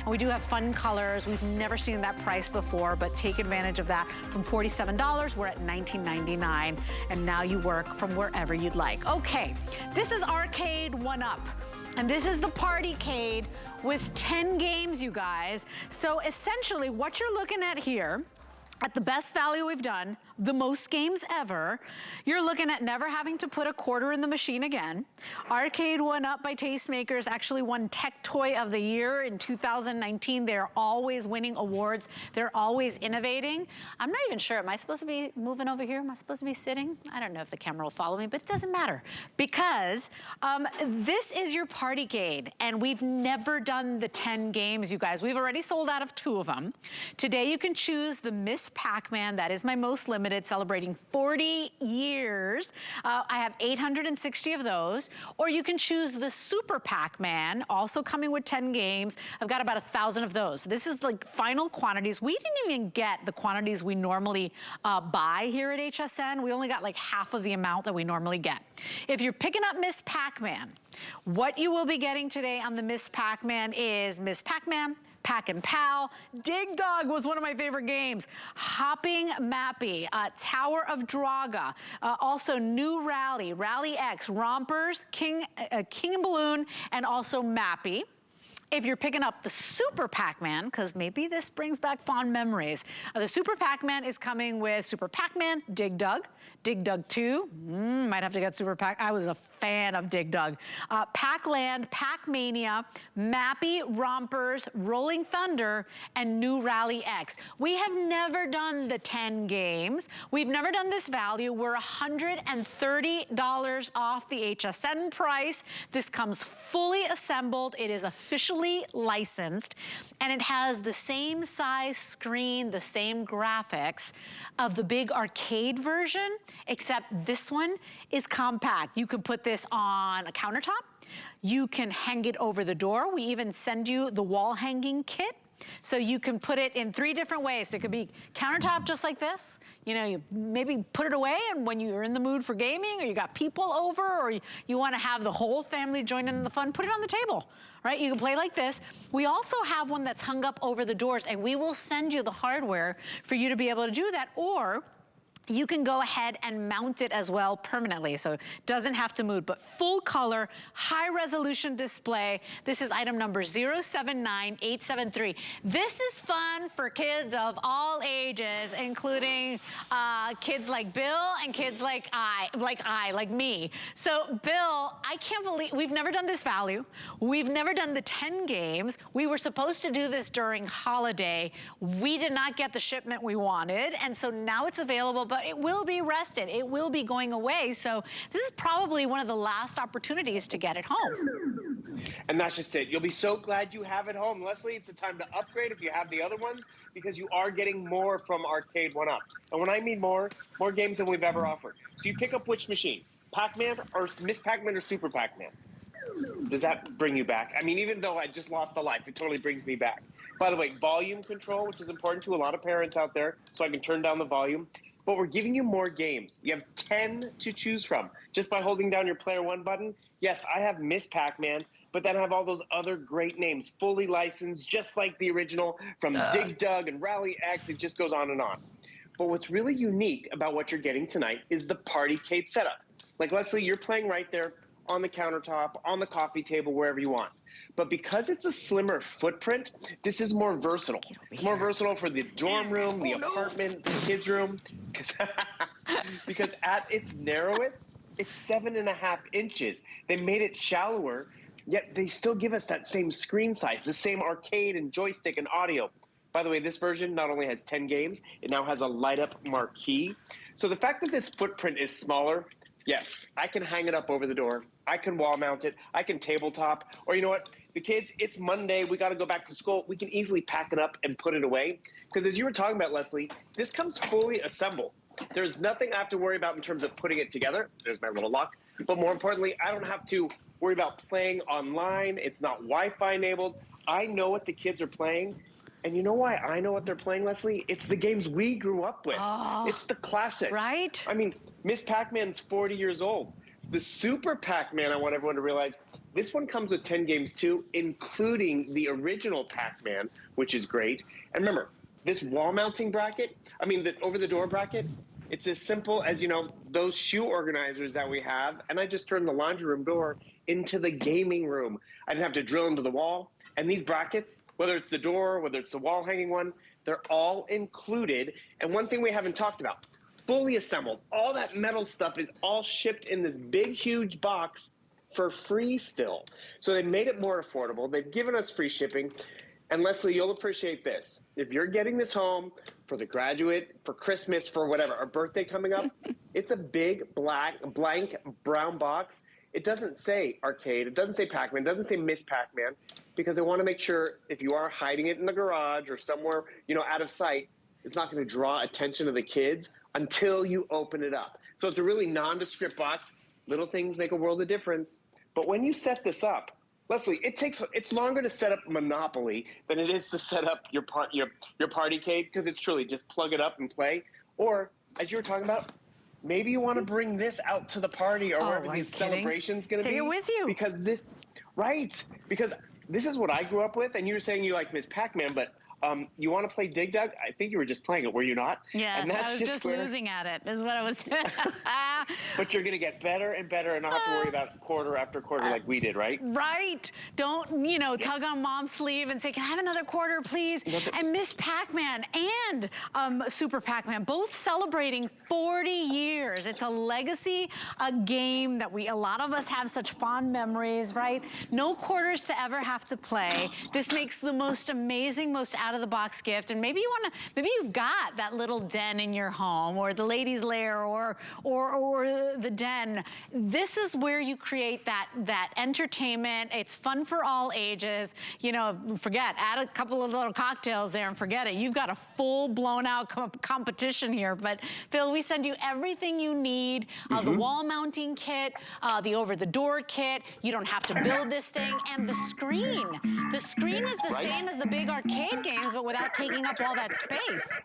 We do have fun colors. We've never seen that price before, but take advantage of that. From $47, we're at $19.99, and now you work from wherever you'd like. Okay, this is Arcade1Up, and this is the Partycade with 10 games, you guys. So essentially, what you're looking at here, at the best value we've done, the most games ever, you're looking at never having to put a quarter in the machine again. Arcade1Up by Tastemakers actually won Tech Toy of the Year in 2019. They're always winning awards. They're always innovating. I'm not even sure, am I supposed to be moving over here? Am I supposed to be sitting? I don't know if the camera will follow me, but it doesn't matter because this is your Partycade, and we've never done the 10 games, you guys. We've already sold out of 2 of them. Today you can choose the Miss PacMan. That is my most limited, celebrating 40 years. I have 860 of those. Or you can choose the Super PacMan, also coming with 10 games. I've got about 1,000 of those. This is like final quantities. We didn't even get the quantities we normally buy here at HSN. We only got like half of the amount that we normally get. If you're picking up Miss PacMan, what you will be getting today on the Miss PacMan is Miss PacMan, Pack and Pal. Dig Dug was one of my favorite games. Hopping Mappy, Tower of Draga, also New Rally, Rally X, Rompers, King and Balloon, and also Mappy. If you're picking up the Super PacMan, because maybe this brings back fond memories, the Super PacMan is coming with Super PacMan, Dig Dug, Dig Dug 2, might have to get Super Pac. I was a fan of Dig Dug. Pac-Land, Pac-Mania, Mappy, Rompers, Rolling Thunder, and New Rally X. We have never done the 10 games. We've never done this value. We're $130 off the HSN price. This comes fully assembled. It is officially licensed, and it has the same size screen, the same graphics of the big arcade version, except this one is compact. You can put this on a countertop. You can hang it over the door. We even send you the wall hanging kit. So you can put it in 3 different ways. So it could be countertop just like this. You know, you maybe put it away, and when you're in the mood for gaming, or you got people over, or you want to have the whole family join in the fun, put it on the table, right? You can play like this. We also have one that's hung up over the doors, and we will send you the hardware for you to be able to do that. Or you can go ahead and mount it as well permanently, so it doesn't have to move, but full color, high resolution display. This is item number 079873. This is fun for kids of all ages, including kids like Bill and kids like me. So Bill, I can't believe, we've never done this value. We've never done the 10 games. We were supposed to do this during holiday. We did not get the shipment we wanted, and so now it's available, but it will be rested. It will be going away. So this is probably one of the last opportunities to get it home. And that's just it. You'll be so glad you have it home. Leslie, it's the time to upgrade if you have the other ones, because you are getting more from Arcade1Up. And when I mean more games than we've ever offered. So you pick up which machine, PacMan or Miss PacMan or Super PacMan? Does that bring you back? I mean, even though I just lost a life, it totally brings me back. By the way, volume control, which is important to a lot of parents out there, so I can turn down the volume. But we're giving you more games. You have 10 to choose from just by holding down your Player 1 button. Yes, I have Miss PacMan, but then I have all those other great names, fully licensed, just like the original, from Dig Dug and Rally X. It just goes on and on. But what's really unique about what you're getting tonight is the Partycade setup. Like, Leslie, you're playing right there on the countertop, on the coffee table, wherever you want. But because it's a slimmer footprint, this is more versatile. It's more versatile for the dorm room, the apartment, the kids' room. Because at its narrowest, it's 7.5 inches. They made it shallower, yet they still give us that same screen size, the same arcade and joystick and audio. By the way, this version not only has 10 games, it now has a light-up marquee. So the fact that this footprint is smaller, yes, I can hang it up over the door. I can wall mount it. I can tabletop. Or you know what? The kids, it's Monday. We got to go back to school. We can easily pack it up and put it away. Because as you were talking about, Leslie, this comes fully assembled. There's nothing I have to worry about in terms of putting it together. There's my little lock. But more importantly, I don't have to worry about playing online. It's not Wi-Fi enabled. I know what the kids are playing. And you know why I know what they're playing, Leslie? It's the games we grew up with. Oh, it's the classics. Right? I mean, Miss PacMan's 40 years old. The Super Pac-Man, I want everyone to realize, this one comes with 10 games too, including the original Pac-Man, which is great. And remember, this wall mounting bracket, the over-the-door bracket, it's as simple as, those shoe organizers that we have, and I just turned the laundry room door into the gaming room. I didn't have to drill into the wall. And these brackets, whether it's the door, whether it's the wall hanging one, they're all included. And one thing we haven't talked about, fully assembled, all that metal stuff is all shipped in this big, huge box for free still. So they made it more affordable. They've given us free shipping. And Leslie, you'll appreciate this. If you're getting this home for the graduate, for Christmas, for whatever, our birthday coming up, it's a big blank brown box. It doesn't say arcade, it doesn't say Pac-Man, it doesn't say Miss Pac-Man, because I want to make sure if you are hiding it in the garage or somewhere, out of sight, it's not going to draw attention of the kids until you open it up. So it's a really nondescript box. Little things make a world of difference. But when you set this up, Leslie, it's longer to set up Monopoly than it is to set up your Partycade, because it's truly just plug it up and play. Or, as you were talking about, maybe you want to bring this out to the party or wherever these celebrations going to be. Take it with you. Because this is what I grew up with, and you were saying you like Miss Pac-Man, but you want to play Dig Dug? I think you were just playing it, were you not? Yes, and that's I was just losing at it, is what I was doing. But you're going to get better and better and not have to worry about quarter after quarter like we did, right? Right. Don't, tug on mom's sleeve and say, can I have another quarter, please? And Miss Pac-Man and Super Pac-Man, both celebrating 40 years. It's a legacy, a game that a lot of us have such fond memories, right? No quarters to ever have to play. This makes the most amazing, most out-of-the-box gift. And maybe you've got that little den in your home, or the ladies' lair, or the den. This is where you create that entertainment. It's fun for all ages. Add a couple of little cocktails there and forget it. You've got a full blown out competition here. But Phil, we send you everything you need. The wall mounting kit, the over the door kit. You don't have to build this thing. And the screen. The screen is the same as the big arcade games, but without taking up all that space.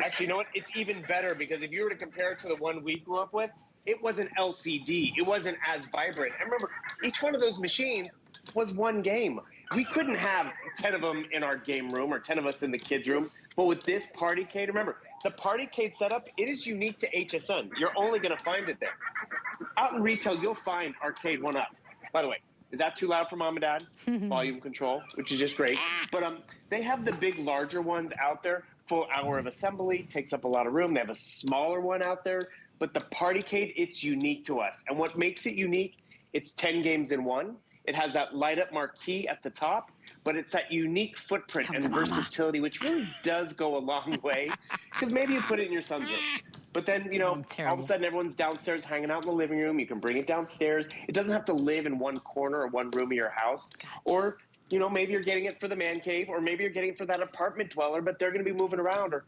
Actually, you know what? It's even better, because if you were to compare it to the one we grew up with, it wasn't LCD. It wasn't as vibrant. And remember, each one of those machines was one game. We couldn't have 10 of them in our game room or 10 of us in the kids' room. But with this Partycade, remember, the Partycade setup, it is unique to HSN. You're only going to find it there. Out in retail, you'll find Arcade1Up. By the way, is that too loud for mom and dad? Volume control, which is just great. But they have the big, larger ones out there. Full hour of assembly, takes up a lot of room. They have a smaller one out there. But the Partycade, it's unique to us. And what makes it unique, it's 10 games in one. It has that light-up marquee at the top, but it's that unique footprint and versatility, which really does go a long way. Because maybe you put it in your son's room. But then, all of a sudden, everyone's downstairs hanging out in the living room. You can bring it downstairs. It doesn't have to live in one corner or one room of your house. Or, maybe you're getting it for the man cave, or maybe you're getting it for that apartment dweller, but they're going to be moving around. Or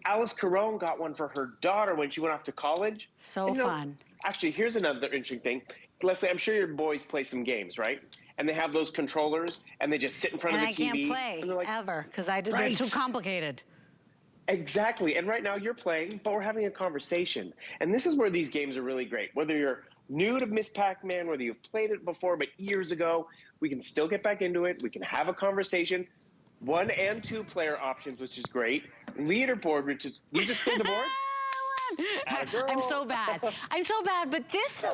Alice Caron got one for her daughter when she went off to college. So fun. Actually, here's another interesting thing. Leslie, I'm sure your boys play some games, right? And they have those controllers, and they just sit in front of the TV. And I can't play ever, because they're too complicated. Exactly. And right now you're playing, but we're having a conversation. And this is where these games are really great. Whether you're new to Miss Pac-Man, whether you've played it before, but years ago, we can still get back into it. We can have a conversation. 1 and 2 player options, which is great. Leaderboard, which is, you just spin the board? I'm so bad. I'm so bad, but this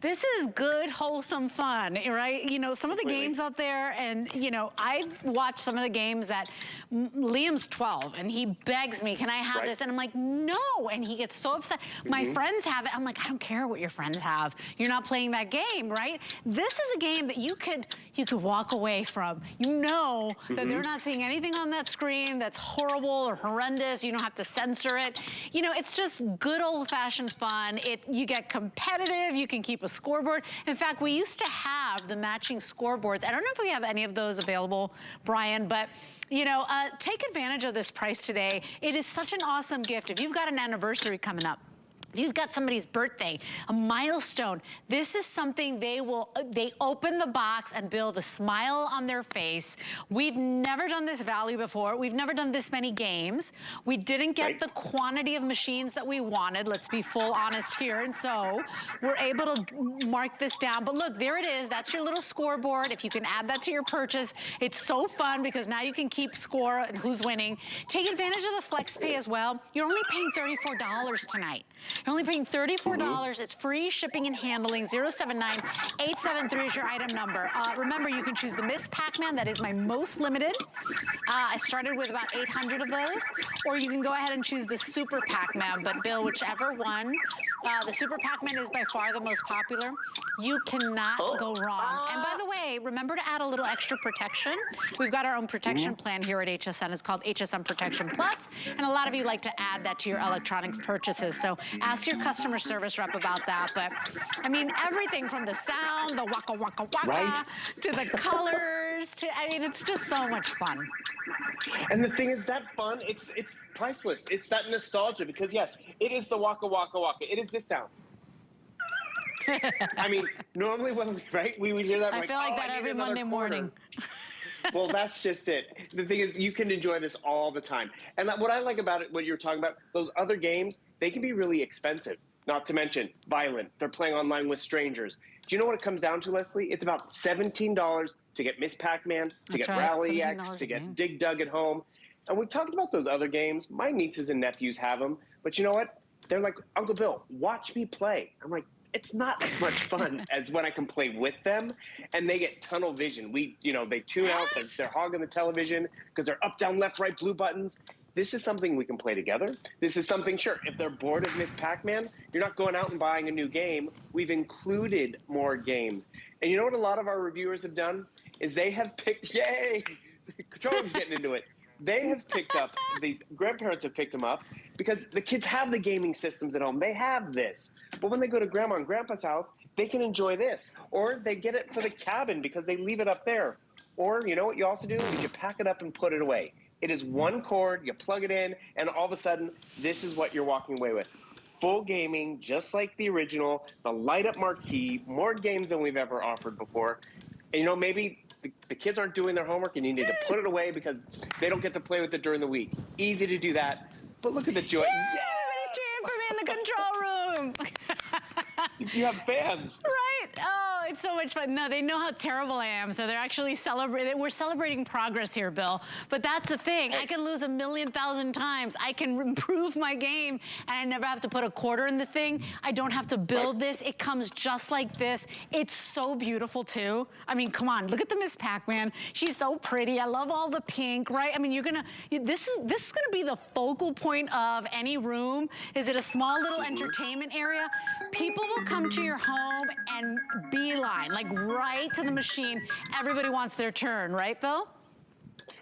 is good, wholesome fun, right? Some of the games out there, and, I've watched some of the games that Liam's 12, and he begs me, can I have this? And I'm like, no, and he gets so upset. My friends have it. I'm like, I don't care what your friends have. You're not playing that game, right? This is a game that you could walk away from. That they're not seeing anything on that screen that's horrible or horrendous. You don't have to censor it. It's just good old-fashioned fun. You get competitive. You can keep a scoreboard. In fact, we used to have the matching scoreboards. I don't know if we have any of those available, Brian, but take advantage of this price today. It is such an awesome gift. If you've got an anniversary coming up, If you've got somebody's birthday, a milestone, this is something they open the box and build a smile on their face. We've never done this value before. We've never done this many games. We didn't get the quantity of machines that we wanted. Let's be full honest here. And so we're able to mark this down. But look, there it is. That's your little scoreboard. If you can add that to your purchase, it's so fun because now you can keep score and who's winning. Take advantage of the flex pay as well. You're only paying $34 tonight. You're only paying $34. It's free shipping and handling. 079-873 is your item number. Remember, you can choose the Miss Pac-Man. That is my most limited. I started with about 800 of those. Or you can go ahead and choose the Super Pac-Man. But Bill, whichever one, the Super Pac-Man is by far the most popular. You cannot go wrong. And by the way, remember to add a little extra protection. We've got our own protection plan here at HSN. It's called HSN Protection Plus. And a lot of you like to add that to your electronics purchases. So ask your customer service rep about that. But I mean, everything from the sound, the waka waka waka, to the colors, to, I mean, it's just so much fun. And the thing is that fun, it's priceless. It's that nostalgia because yes, it is the waka waka waka. It is this sound. I mean, normally when we would hear that. I feel like that every Monday morning. Well, that's just it. The thing is, you can enjoy this all the time. And what I like about it, what you're talking about, those other games, they can be really expensive. Not to mention violent. They're playing online with strangers. Do you know what it comes down to, Leslie? It's about $17 to get Miss Pac-Man, to get Rally X, to get Dig Dug at home. And we talked about those other games. My nieces and nephews have them. But you know what? They're like, Uncle Bill, watch me play. I'm like, it's not as much fun as when I can play with them, and they get tunnel vision. They tune out, they're hogging the television because they're up, down, left, right, blue buttons. This is something we can play together. This is something, sure, if they're bored of Miss Pac-Man, you're not going out and buying a new game. We've included more games. And you know what a lot of our reviewers have done? Is they have picked, yay, Controller's getting into it. They have picked up, these grandparents have picked them up because the kids have the gaming systems at home. They have this. But when they go to Grandma and Grandpa's house, they can enjoy this. Or they get it for the cabin because they leave it up there. Or you know what you also do is you pack it up and put it away. It is one cord, you plug it in, and all of a sudden, this is what you're walking away with. Full gaming, just like the original, the light-up marquee, more games than we've ever offered before. And you know, maybe the kids aren't doing their homework and you need to put it away because they don't get to play with it during the week. Easy to do that. But look at the joy. Yay! Everybody's cheering for me in the control room. You have fans. Right? Oh, it's so much fun. No, they know how terrible I am, so they're actually celebrating. We're celebrating progress here, Bill. But that's the thing. Hey. I can lose 1,000,000 times. I can improve my game, and I never have to put a quarter in the thing. I don't have to build this. It comes just like this. It's so beautiful, too. I mean, come on. Look at the Miss Pac-Man. She's so pretty. I love all the pink, right? I mean, this is gonna be the focal point of any room. Is it a small little entertainment area? People will come to your home and beeline, like right to the machine. Everybody wants their turn, right, Bill?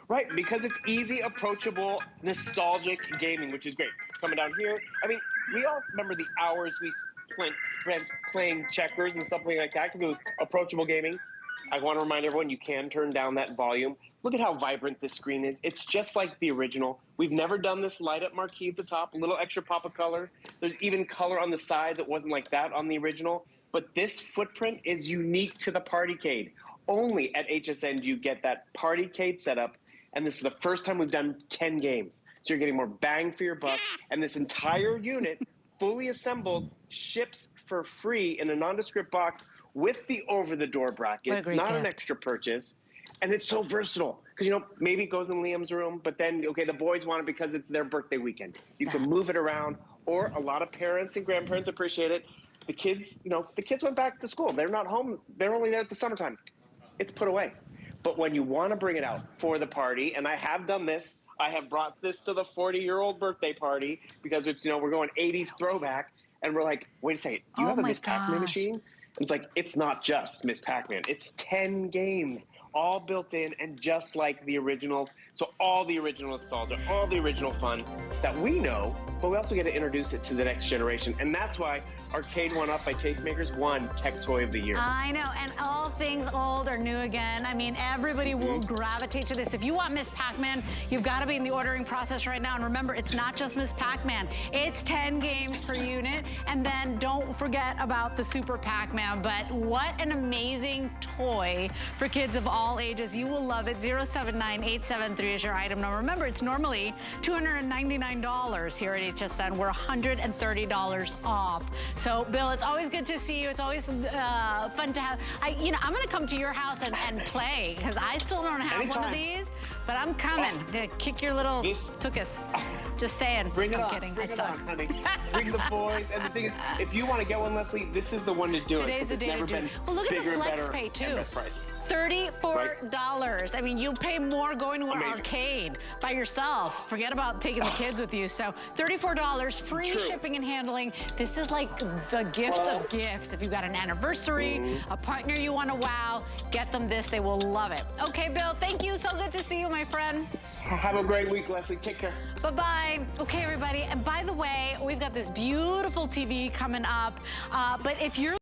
Right, because it's easy, approachable, nostalgic gaming, which is great. Coming down here, I mean, we all remember the hours we spent playing checkers and something like that because it was approachable gaming. I want to remind everyone you can turn down that volume. Look at how vibrant this screen is. It's just like the original. We've never done this light-up marquee at the top, a little extra pop of color. There's even color on the sides. It wasn't like that on the original. But this footprint is unique to the Partycade. Only at HSN do you get that Partycade setup, and this is the first time we've done 10 games. So you're getting more bang for your buck, and this entire unit, fully assembled, ships for free in a nondescript box with the over-the-door brackets, not an extra purchase. And it's so versatile because, you know, maybe it goes in Liam's room, but then, okay, the boys want it because it's their birthday weekend. You can move it around, or a lot of parents and grandparents appreciate it. The kids, you know, the kids went back to school. They're not home. They're only there at the summertime. It's put away. But when you want to bring it out for the party, and I have done this, I have brought this to the 40-year-old birthday party because it's, you know, we're going 80s throwback, and we're like, wait a second, do you have a Miss Pac-Man machine? And it's like, it's not just Miss Pac-Man. It's 10 games. all built in and just like the originals. So all the original nostalgia, all the original fun that we know, but we also get to introduce it to the next generation. And that's why Arcade1Up by Tastemakers won Tech Toy of the Year. I know, and all things old are new again. I mean, everybody will gravitate to this. If you want Miss Pac-Man, you've got to be in the ordering process right now. And remember, it's not just Miss Pac-Man. It's 10 games per unit. And then don't forget about the Super Pac-Man. But what an amazing toy for kids of all ages. You will love it. 079873 is your item number. Remember, it's normally $299 here at HSN. We're $130 off. So, Bill, it's always good to see you. It's always fun to have. I'm going to come to your house and play, because I still don't have one of these, but I'm coming to kick your little tuchus. Just saying. Bring it I'm on. kidding. Bring I it suck. on, honey. Bring the boys. And the thing is, if you want to get one, Leslie, this is the one to do it. Today's the day to do it. Well, look at the flex pay, too. $34. I mean, you'll pay more going to an arcade by yourself. Forget about taking the kids with you. So $34, free shipping and handling. This is like the gift of gifts. If you've got an anniversary, a partner you want to wow, get them this. They will love it. Okay, Bill, thank you. So good to see you, my friend. Have a great week, Leslie. Take care. Bye-bye. Okay, everybody. And by the way, we've got this beautiful TV coming up. But if you're